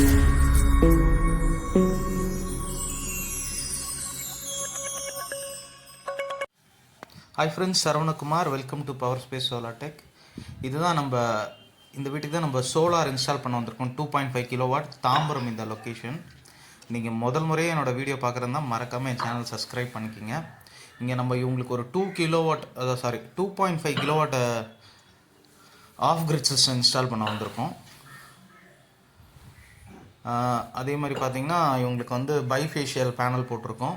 Hi friends, saravanakumar. Welcome to Power Space Solar Tech. இதுதான் நம்ம இந்த வீட்டுக்கு தான் நம்ம சோலார் இன்ஸ்டால் பண்ண வந்திருக்கோம். 2.5 கிலோவாட் தாம்பரம் இந்த லொக்கேஷன். நீங்கள் முதல் முறையே என்னோடய வீடியோ பார்க்குறதா மறக்காமல் என் சேனல் சப்ஸ்கிரைப் பண்ணிக்கிங்க. இங்கே நம்ம இவங்களுக்கு ஒரு 2.5 kilowatt of grid system install பண்ண வந்திருக்கோம். அதே மாதிரி பார்த்தீங்கன்னா இவங்களுக்கு வந்து பைஃபேஷியல் பேனல் போட்டிருக்கோம்.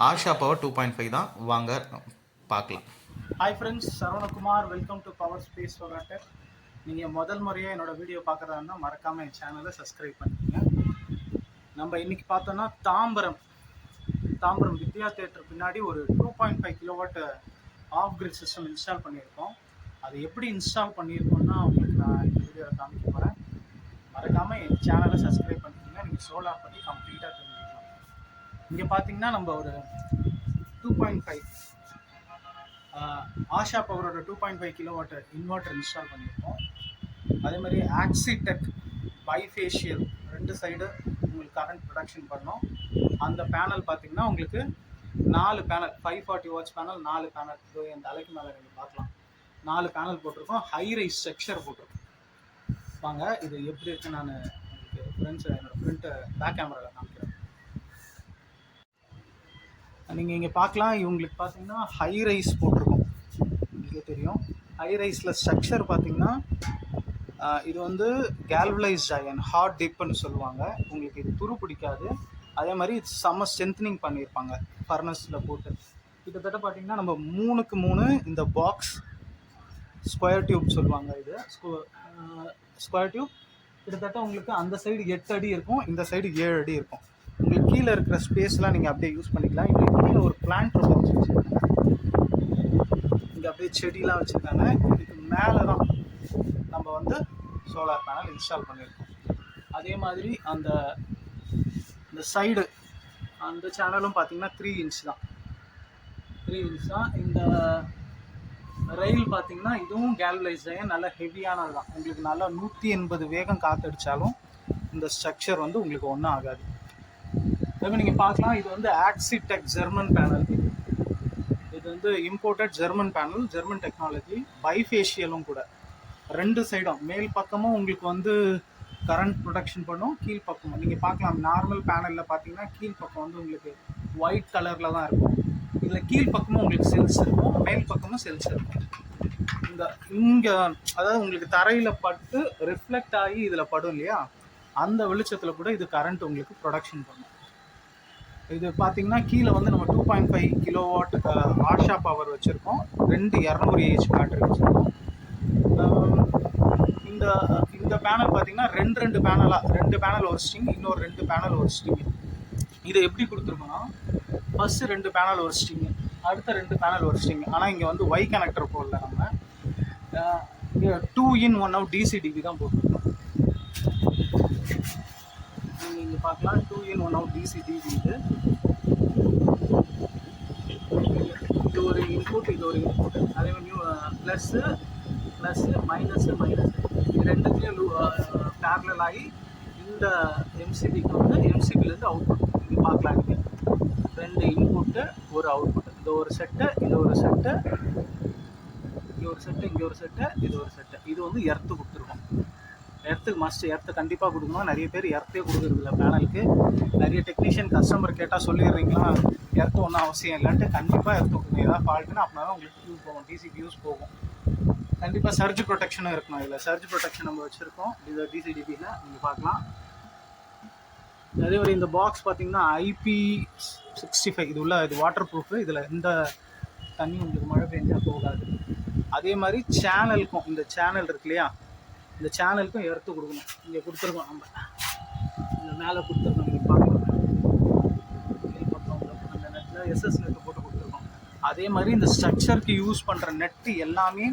ஆஷா பவர் 2.5 தான். வாங்க பார்க்கலாம். Hi friends, Saravanakumar. Welcome to power space solar tech. நீங்கள் முதல் முறையாக என்னோடய வீடியோ பார்க்குறதா இருந்தால் மறக்காமல் என் சேனலை சப்ஸ்கிரைப் பண்ணிக்கோங்க. நம்ம இன்றைக்கி பார்த்தோன்னா தாம்பரம் வித்யா தேட்டர் பின்னாடி ஒரு 2.5 kilowatt of grid system install பண்ணியிருக்கோம். அது எப்படி இன்ஸ்டால் பண்ணியிருக்கோன்னா உங்களுக்கு நான் இந்த வீடியோவில் காமிக்க போகிறேன். மறக்காமல் என் சேனலை சப்ஸ்கிரைப் பண்ணிக்கோங்க. நீங்கள் சோலார் பற்றி கம்ப்ளீட்டாக தெரிஞ்சுக்கலாம். இங்கே பார்த்தீங்கன்னா நம்ம ஒரு 2.5 ஆஷா பவரோட 2.5 கிலோவாட் இன்வெர்டர் இன்ஸ்டால் பண்ணியிருக்கோம். அதே மாதிரி எக்ஸைட் பைஃபேஷியல் 2 சைடு உங்களுக்கு கரண்ட் ப்ரொடக்ஷன் பண்ணோம். அந்த பேனல் பார்த்தீங்கன்னா உங்களுக்கு 4 பேனல் 540 வாட்ஸ் பேனல், 4 பேனல் இந்த அலைக்கு மேலே நீங்கள் பார்க்கலாம். 4 பேனல் போட்டிருக்கோம். ஹை ரைஸ் ஸ்ட்ரக்சர் போட்டிருக்கோம். வாங்க இது எப்படி இருக்குன்னு நான் உங்களுக்கு என்னோடய ஃப்ரண்ட்டு பேக் கேமராவில் காமிக்கிறேன். நீங்கள் இங்கே பார்க்கலாம். இவங்களுக்கு பார்த்தீங்கன்னா ஹை ரைஸ் போட்டிருக்கோம். உங்களுக்கு தெரியும் ஹை ரைஸில் ஸ்ட்ரக்சர் பார்த்தீங்கன்னா இது வந்து கேல்வலைஸ்ட் அயன் ஹார்ட் டிப்புன்னு சொல்லுவாங்க. உங்களுக்கு இது துரு பிடிக்காது. அதே மாதிரி இது செம்ம ஸ்ட்ரென்த்னிங் பண்ணியிருப்பாங்க ஃபர்னஸில் போட்டு. கிட்டத்தட்ட பார்த்தீங்கன்னா நம்ம 3க்கு 3 இந்த பாக்ஸ் ஸ்கொயர் டியூப் சொல்லுவாங்க. இது ஸ்கொயர் டியூப் கிட்டத்தட்ட உங்களுக்கு அந்த சைடு 8 அடி இருக்கும், இந்த சைடு 7 அடி இருக்கும். உங்களுக்கு கீழே இருக்கிற ஸ்பேஸ்லாம் நீங்கள் அப்படியே யூஸ் பண்ணிக்கலாம். இங்கே கீழே ஒரு பிளான்ட் பாக்ஸ் வச்சுருக்காங்க. இங்கே அப்படியே செடிலாம் வச்சுருக்காங்க. இதுக்கு மேலே தான் நம்ம வந்து சோலார் பேனல் இன்ஸ்டால் பண்ணியிருக்கோம். அதே மாதிரி அந்த சைடு அந்த சேனலும் பார்த்தீங்கன்னா 3 இன்ச் தான். 3 இன்ச் தான். இந்த ரயில் பார்த்தீங்கன்னா இதுவும் கேல்வலைஸ்டு நல்ல ஹெவியானது தான். உங்களுக்கு நல்லா 180 வேகம் காற்றடிச்சாலும் இந்த ஸ்ட்ரக்சர் வந்து உங்களுக்கு ஒன்றும் ஆகாது. அதே நீங்கள் பார்க்கலாம். இது வந்து எக்ஸைட் ஜெர்மன் பேனல். இது வந்து imported German panel, German technology. பைஃபேஷியலும் கூட 2 சைடும் மேல் பக்கமும் உங்களுக்கு வந்து கரண்ட் ப்ரொடக்ஷன் பண்ணும், கீழ் பக்கமும். நீங்கள் பார்க்கலாம் நார்மல் பேனலில் பார்த்தீங்கன்னா கீழ் பக்கம் வந்து உங்களுக்கு ஒயிட் கலரில் தான் இருக்கும். இதில் கீழ் பக்கமும் உங்களுக்கு செல்ஸ் இருக்கும், மேல் பக்கமும் செல்ஸ் இருக்கும். இங்கே அதாவது உங்களுக்கு தரையில் பட்டு ரிஃப்ளெக்ட் ஆகி இதில் படும் இல்லையா, அந்த வெளிச்சத்தில் கூட இது கரண்ட் உங்களுக்கு ப்ரொடக்ஷன் பண்ணும். இது பார்த்தீங்கன்னா கீழே வந்து நம்ம 2.5 கிலோவாட் ஆஷா பவர் வச்சுருக்கோம். 2 200 ஏஹெச் பேட்டரி வச்சுருக்கோம். இந்த பேனல் பார்த்தீங்கன்னா 2 பேனல் ஒரு ஸ்ட்ரிங், இன்னொரு 2 பேனல் ஒரு ஸ்ட்ரிங். இதை எப்படி கொடுத்துருக்கோன்னா ஃபஸ்ட்டு 2 பேனல் ஒரு ஸ்ட்ரிங், அடுத்த 2 பேனல் ஒரு ஸ்ட்ரிங். ஆனால் இங்கே வந்து ஒய் கனெக்டர் போடல, நம்ம 2 in 1 out டிசிடிவி தான் போட்டிருக்கோம். நீங்கள் இங்கே பார்க்கலாம் 2 in 1 out டிசிடிவி. இது ஒரு இன்புட், இது ஒரு இன்புட். அதே மாதிரி ப்ளஸ்ஸு மைனஸு இது ரெண்டுத்தையும் பேரலல் ஆகி இந்த எம்சிபிக்கு வந்து எம்சிபிலேருந்து அவுட்புட் நீங்கள் பார்க்கலாம். நீங்கள் 2 இன்புட்டு ஒரு அவுட்புட். இது ஒரு செட்டு, இது ஒரு செட்டு, இங்கே ஒரு செட்டு, இங்கே ஒரு செட்டு, இது ஒரு செட்டு. இது வந்து எர்த்து கொடுத்துருக்கோம். எர்த்துக்கு மஸ்ட், எர்த்து கண்டிப்பாக கொடுக்கணும். நிறைய பேர் எர்த்தே கொடுக்குறதில்ல பேனலுக்கு. நிறைய டெக்னீஷியன் கஸ்டமர் கேட்டால் சொல்லிடுறீங்களா, எர்த்து ஒன்றும் அவசியம் இல்லைன்ட்டு. கண்டிப்பாக எர்த்து கொடுக்கணும். ஏதாவது ஃபால்ட்டுன்னா அப்படின்னா தான் உங்களுக்கு யூஸ் போகும், டிசிபி யூஸ் போகும். கண்டிப்பாக சர்ஜ் ப்ரொடெக்ஷனும் இருக்கணும். இதில் சர்ஜ் ப்ரொடெக்ஷன் நம்ம வச்சுருக்கோம். இது டிசிடிபியில் நீங்கள் பார்க்கலாம். அதே மாதிரி இந்த பாக்ஸ் பார்த்தீங்கன்னா IP65 இது உள்ள, இது வாட்டர் ப்ரூஃபு. இதில் எந்த தண்ணி உங்களுக்கு மழை பெஞ்சால் போகாது. அதே மாதிரி சேனலுக்கும், இந்த சேனல் இருக்கு இல்லையா, இந்த சேனலுக்கும் எர்த்து கொடுக்கணும். இங்கே கொடுத்துருக்கோம், நம்ம இந்த மேலே கொடுத்துருக்கோம். நீங்கள் பார்க்கலாம் அந்த நெட்டில் எஸ்எஸ் நெட்டு போட்டு கொடுத்துருக்கோம். அதே மாதிரி இந்த ஸ்ட்ரக்சருக்கு யூஸ் பண்ணுற நெட்டு எல்லாமே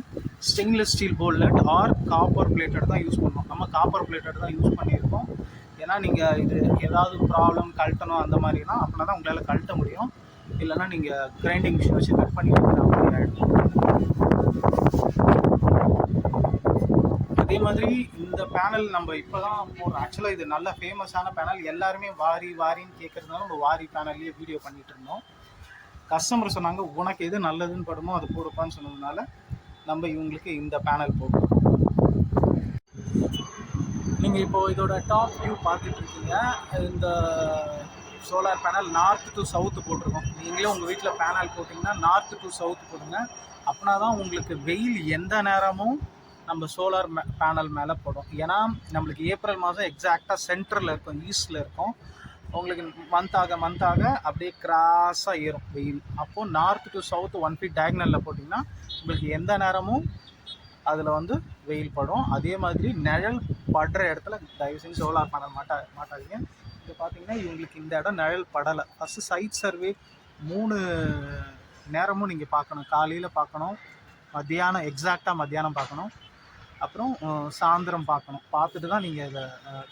ஸ்டெயின்லெஸ் ஸ்டீல் போல் நெட் ஆர் காப்பர் பிளேட்டட் தான் யூஸ் பண்ணோம். நம்ம காப்பர் பிளேட்டட் தான் யூஸ் பண்ணியிருக்கோம். ஏன்னா நீங்கள் இது ஏதாவது ப்ராப்ளம் கழட்டணும் அந்த மாதிரினா அப்படின்னா தான் உங்களால் கழட்ட முடியும். இல்லைன்னா நீங்கள் கிரைண்டிங் மிஷின் வச்சு கட் பண்ணி வைக்கிற மாதிரி ஆகிடும். அதே மாதிரி இந்த பேனல் நம்ம இப்போ தான் போடுறோம். ஆக்சுவலாக இது நல்ல ஃபேமஸான பேனல். எல்லாருமே வாரின்னு கேட்குறதுனால நம்ம வாரி பேனல்லையே வீடியோ பண்ணிகிட்டு இருந்தோம். கஸ்டமர் சொன்னாங்க உனக்கு எது நல்லதுன்னு படுமோ அது போடுப்பான்னு சொன்னதுனால நம்ம இவங்களுக்கு இந்த பேனல் போடுறோம். நீங்கள் இப்போது இதோட டாப் வியூ பார்த்துட்டு இருக்கீங்க. இந்த solar panel north to south போட்டிருக்கோம். நீங்களே உங்கள் வீட்டில் பேனல் போட்டிங்கன்னா நார்த் டு சவுத் போடுங்க. அப்படின்னா தான் உங்களுக்கு வெயில் எந்த நேரமும் நம்ம சோலார் பேனல் மேலே போடும். ஏன்னா நம்மளுக்கு ஏப்ரல் மாதம் எக்ஸாக்டாக சென்டரில் இருக்கும், ஈஸ்டில் இருக்கும். உங்களுக்கு மந்த் ஆக அப்படியே கிராஸாக ஏறும் வெயில். அப்போது நார்த் டு சவுத் 1 feet டயக்னலில் போட்டிங்கன்னா உங்களுக்கு எந்த நேரமும் அதில் வந்து வெயில் படும். அதே மாதிரி நிழல் படுற இடத்துல தயவு செஞ்சு சோலார் பேனல் மாட்டாதீங்க. இது பார்த்தீங்கன்னா இவங்களுக்கு இந்த இடம் நிழல் படலை. ஃபஸ்ட்டு சைட் சர்வே 3 நேரமும் நீங்கள் பார்க்கணும். காலையில் பார்க்கணும், மத்தியானம் எக்ஸாக்டாக மத்தியானம் பார்க்கணும், அப்புறம் சாயந்தரம் பார்க்கணும். பார்த்துட்டு தான் நீங்கள் இதை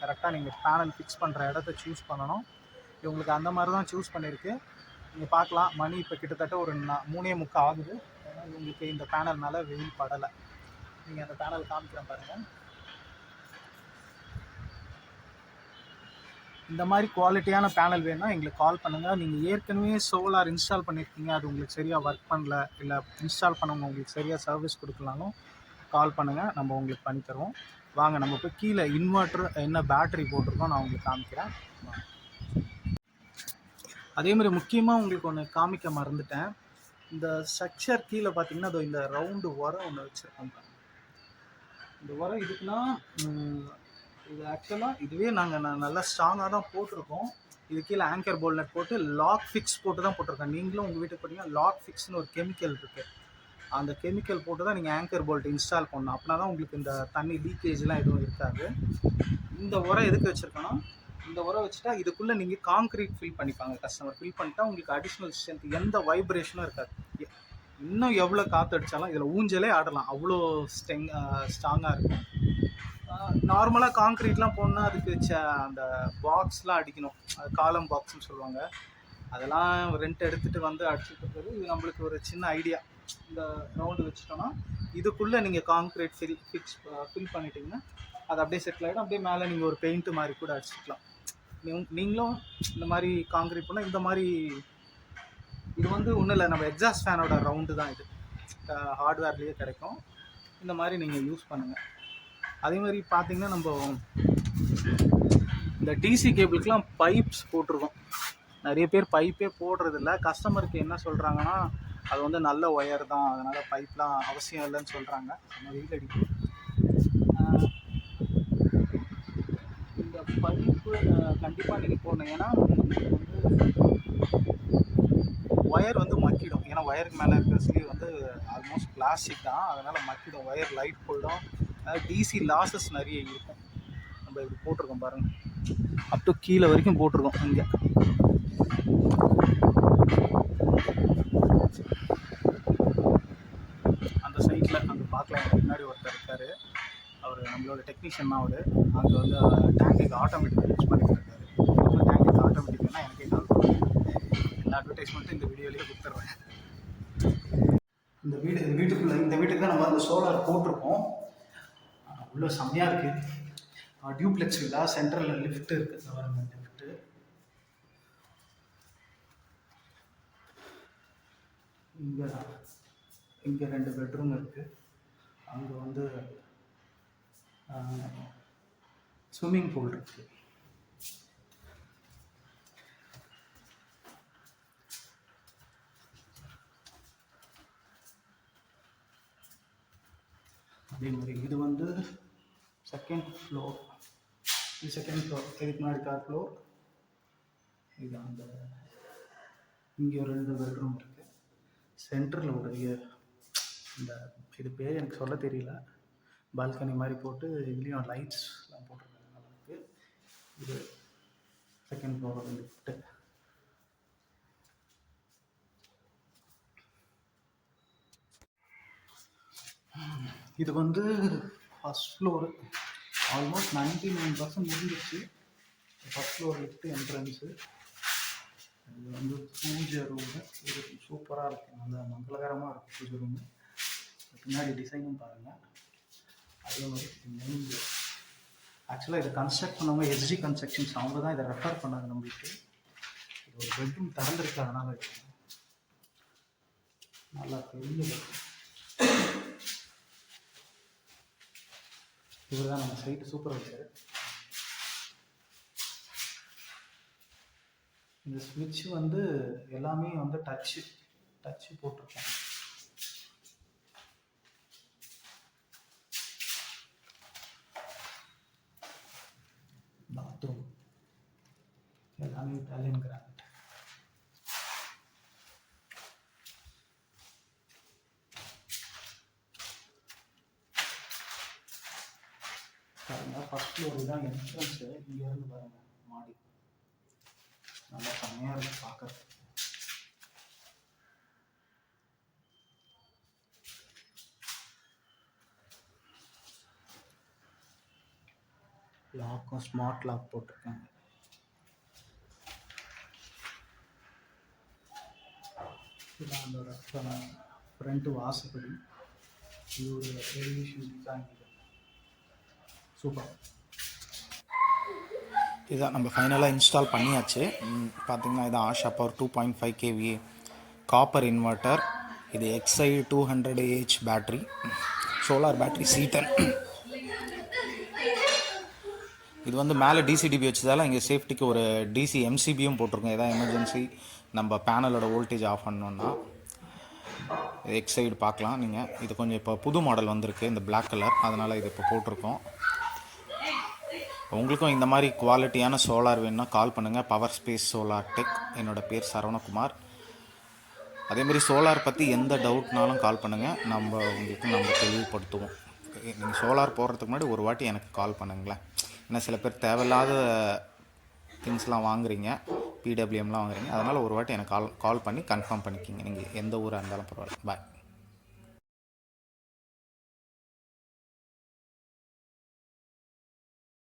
கரெக்டாக நீங்கள் பேனல் ஃபிக்ஸ் பண்ணுற இடத்த சூஸ் பண்ணணும். இவங்களுக்கு அந்த மாதிரி தான் சூஸ் பண்ணியிருக்கு. நீங்கள் பார்க்கலாம், மணி இப்போ கிட்டத்தட்ட ஒரு 3:45 ஆகுது. ஏன்னா இவங்களுக்கு இந்த பேனல் மேலே வெயில் படலை. நீங்கள் அந்த பேனல் காமிக்கிறேன் பாருங்கள். இந்த மாதிரி குவாலிட்டியான பேனல் வேணும்னா எங்களுக்கு கால் பண்ணுங்கள். நீங்கள் ஏற்கனவே சோலார் இன்ஸ்டால் பண்ணியிருக்கீங்க, அது உங்களுக்கு சரியாக ஒர்க் பண்ணல, இல்லை இன்ஸ்டால் பண்ணவங்க உங்களுக்கு சரியாக சர்வீஸ் கொடுக்கலாலும் கால் பண்ணுங்கள், நம்ம உங்களுக்கு பண்ணி தருவோம். வாங்க நம்ம போய் கீழே இன்வெர்ட்ரு என்ன பேட்டரி போட்டிருக்கோம் நான் உங்களுக்கு காமிக்கிறேன். அதே மாதிரி முக்கியமாக உங்களுக்கு ஒன்று காமிக்க மறந்துட்டேன். இந்த ஸ்ட்ரக்சர் கீழே பார்த்தீங்கன்னா அது இந்த ரவுண்டு உரம் ஒன்று வச்சுருக்கோம். இந்த உரம் இதுக்குன்னா இது ஆக்சுவலாக இதுவே நாங்கள் நல்லா ஸ்ட்ராங்காக தான் போட்டிருக்கோம். இது கீழே ஆங்கர் போல் நட் போட்டு லாக் ஃபிக்ஸ் போட்டு தான் போட்டிருக்கேன். நீங்களும் உங்கள் வீட்டுக்கு பார்த்தீங்கன்னா லாக் ஃபிக்ஸ்னு ஒரு கெமிக்கல் இருக்குது. அந்த கெமிக்கல் போட்டு தான் நீங்கள் ஆங்கர் போல்ட் இன்ஸ்டால் பண்ணணும். அப்படின்னா தான் உங்களுக்கு இந்த தண்ணி லீக்கேஜ்லாம் எதுவும் இருக்காது. இந்த உரம் எதுக்கு வச்சுருக்கோன்னா, இந்த உரம் வச்சுட்டா இதுக்குள்ளே நீங்கள் காங்க்ரீட் ஃபில் பண்ணிப்பாங்க. கஸ்டமர் ஃபில் பண்ணிட்டா உங்களுக்கு அடிஷ்னல் ஸ்ட்ரென்த், எந்த வைப்ரேஷனும் இருக்காது. இன்னும் எவ்வளோ காற்று அடித்தாலும் இதில் ஊஞ்சலே ஆடலாம், அவ்வளோ ஸ்ட்ராங்காக இருக்கும். நார்மலாக காங்க்ரீட்லாம் போடணுன்னா அதுக்கு அந்த பாக்ஸ்லாம் அடிக்கணும், அது காலம் பாக்ஸ்னு சொல்லுவாங்க. அதெல்லாம் ரெண்ட் எடுத்துகிட்டு வந்து அடிச்சுட்டு இருக்கிறது. இது நம்மளுக்கு ஒரு சின்ன ஐடியா. இந்த ரவுண்டு வச்சுட்டோன்னா இதுக்குள்ளே நீங்கள் காங்க்ரீட் ஃபில் பண்ணிட்டீங்கன்னா அது அப்படியே செட்டில் ஆகிடும். அப்படியே மேலே நீங்கள் ஒரு பெயிண்ட்டு மாதிரி கூட அடிச்சுக்கலாம். நீங்களும் இந்த மாதிரி காங்க்ரீட் பண்ணால் இந்த மாதிரி இது வந்து ஒன்றும் இல்லை, நம்ம எக்ஸாஸ்ட் ஃபேனோட ரவுண்டு தான் இது. ஹார்ட்வேர்லேயே கிடைக்கும். இந்த மாதிரி நீங்கள் யூஸ் பண்ணுங்கள். அதே மாதிரி பார்த்தீங்கன்னா நம்ம இந்த டிசி கேபிளுக்கெலாம் பைப்ஸ் போட்டிருக்கோம். நிறைய பேர் பைப்பே போடுறதில்ல. கஸ்டமருக்கு என்ன சொல்கிறாங்கன்னா அது வந்து நல்ல ஒயர் தான், அதனால் பைப்லாம் அவசியம் இல்லைன்னு சொல்கிறாங்க. நம்ம வெயில் அடிக்கும். இந்த பைப்பு கண்டிப்பாக நீங்கள் போடணும். ஏன்னா ஒயர் வந்து மக்கிடும். ஏன்னா ஒயருக்கு மேலே இருக்கிற ஸ்லீவ் வந்து ஆல்மோஸ்ட் பிளாஸ்டிக் தான், அதனால் மக்கிடும். ஒயர் லைட் போயிடும். அதாவது டிசி லாஸஸ் நிறைய இருக்கும். நம்ம இப்படி போட்டிருக்கோம் பாருங்கள், அப் டு கீழே வரைக்கும் போட்டிருக்கோம். இங்கே அந்த சைட்டில் அங்கே பார்க்கலாம், எனக்கு முன்னாடி ஒருத்தர் இருக்கார். அவர் நம்மளோட டெக்னீஷியன் தான். அவர் அங்கே வந்து டேங்குக்கு ஆட்டோமேட்டிக் யூஸ் பண்ணிட்டு இருக்காரு. டேங்குக்கு ஆட்டோமேட்டிக்னா எனக்கே கால் பண்ணுவேன். எல்லா அட்வர்டைஸ்மெண்ட்டும் இந்த வீடியோலேயே கொடுத்துட்றேன். இந்த வீட்டுக்கு தான் நம்ம அந்த சோலார் போட்டிருக்கோம். உள்ள செம்மையாக இருக்குது. டியூப்ளெக்ஸ் வீடா, சென்ட்ரலில் லிஃப்ட் இருக்குது. Government lift. இங்கே 2 பெட்ரூம் இருக்குது. அங்கே வந்து ஸ்விம்மிங் பூல் இருக்குது. அதே மாதிரி இது வந்து செகண்ட் ஃப்ளோர். இது செகண்ட் ஃப்ளோர். இதுக்கு முன்னாடி 3rd ஃப்ளோர். இது அந்த இங்கே ஒரு 2 பெட்ரூம் இருக்குது. சென்டரில் ஒரு இந்த இது பேர் எனக்கு சொல்ல தெரியல, பால்கனி மாதிரி போட்டு இதுலேயும் லைட்ஸ்லாம் போட்டிருக்காங்க. நல்லா இருக்குது. இது செகண்ட் ஃப்ளோரோட லிஃப்ட்டு. இது வந்து ஃபஸ்ட் ஃப்ளோரு. ஆல்மோஸ்ட் 99% முடிஞ்சிச்சு. First floor lift entrance. இது வந்து பூஜை ரூமு. இது சூப்பராக இருக்குது, நல்லா மங்களகரமாக இருக்குது பூஜை ரூமு. பின்னாடி டிசைனும் பாருங்கள். அதே மாதிரி மெயின் ஆக்சுவலாக இதை கன்ஸ்ட்ரக்ட் பண்ணவங்க எஸ்ஜி கன்ஸ்ட்ரக்ஷன்ஸ், அவங்க தான் இதை ரெஃபர் பண்ணாங்க நம்மளுக்கு. இது ஒரு பெட்ரூம் திறந்துருக்கு, அதனால நல்லா பெரிய பெட்ரூம். இவர் தான் நம்ம சைட்டு சூப்பர்வைசர். இந்த ஸ்விட்ச் வந்து எல்லாமே வந்து டச்சு போட்டிருக்காங்க. பாத்ரூம் எல்லாமே இட்டாலியன் கிரானைட். பாருங்க, ஃபர்ஸ்ட் ஃப்ளோர் தான் என்ட்ரன்ஸ். இங்க இருந்து பாருங்க மாடி நல்லா செம்மையா இருக்கு பார்க்கறது. லாக்கும் ஸ்மார்ட் லாக் போட்டிருக்காங்க. இதான் அதோட ஃப்ரண்ட் வாசப்படி. இது ஒரு டெலிவிஷன் டிசைன். சூப்பர். இதான் நம்ம ஃபைனலாக இன்ஸ்டால் பண்ணியாச்சு. பார்த்தீங்கன்னா இது Asha power 2.5 kVA copper inverter. இது எக்ஸைடு 200Ah battery, solar battery C10. இது வந்து மேலே டிசிடிபி வச்சதால இங்கே சேஃப்டிக்கு ஒரு டிசி எம்சிபியும் போட்டிருக்கோம். ஏதாவது எமர்ஜென்சி நம்ம பேனலோட வோல்டேஜ் ஆஃப் பண்ணோன்னா எக்ஸைடு பார்க்கலாம் நீங்கள். இது கொஞ்சம் இப்போ புது மாடல் வந்திருக்கு, இந்த பிளாக் கலர், அதனால் இது இப்போ போட்டிருக்கோம். உங்களுக்கும் இந்த மாதிரி குவாலிட்டியான சோலார் வேணும்னா கால் பண்ணுங்கள். Power space solar tech. என்னோடய பேர் சரவணகுமார். அதேமாதிரி சோலார் பற்றி எந்த டவுட்னாலும் கால் பண்ணுங்கள், நம்ம தெளிவுபடுத்துவோம். நீங்கள் சோலார் போடுறதுக்கு முன்னாடி ஒரு வாட்டி எனக்கு கால் பண்ணுங்களேன். ஏன்னா சில பேர் தேவையில்லாத திங்ஸ்லாம் வாங்குறீங்க, பிடபிள்யூஎம்லாம் வாங்குறீங்க. அதனால் ஒரு வாட்டி எனக்கு கால் பண்ணி கன்ஃபார்ம் பண்ணிக்கிங்க. நீங்கள் எந்த ஊராக இருந்தாலும் பரவாயில்ல. பாய்.